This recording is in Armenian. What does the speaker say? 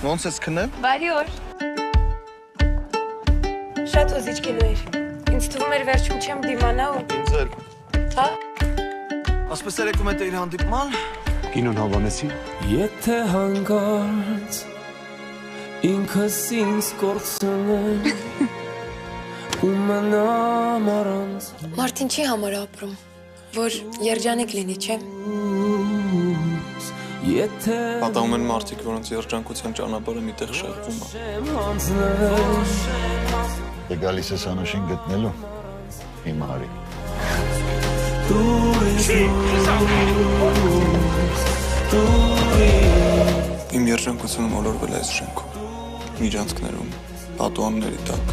Ոնց ես քնել։ Բարի օր։ Շատ ոզիչ կինո էր։ Ինձ թվում էր վերջում չեմ դիմանա ու Ինձ էլ։ հա։ Ասպես երեկում է իր հանդիպման։ Կինոն հավանեցի։ Եթե հանգարց ինքս ինձ կորցնեմ ու մնամ առանց Մարտին չի համար ապրում, որ երջանիկ լինի, չէ։ Եթե Պատահում են մարդիկ, որոնց երջանկության ճանապարհը միտեղ շեղվում է։ Դե գալիս ես անուշին գտնելու։ Իմ հարի։ Իմ երջանկությունը մոլորվել է այս շենքում, միջանցքներում, պատուհանների տակ։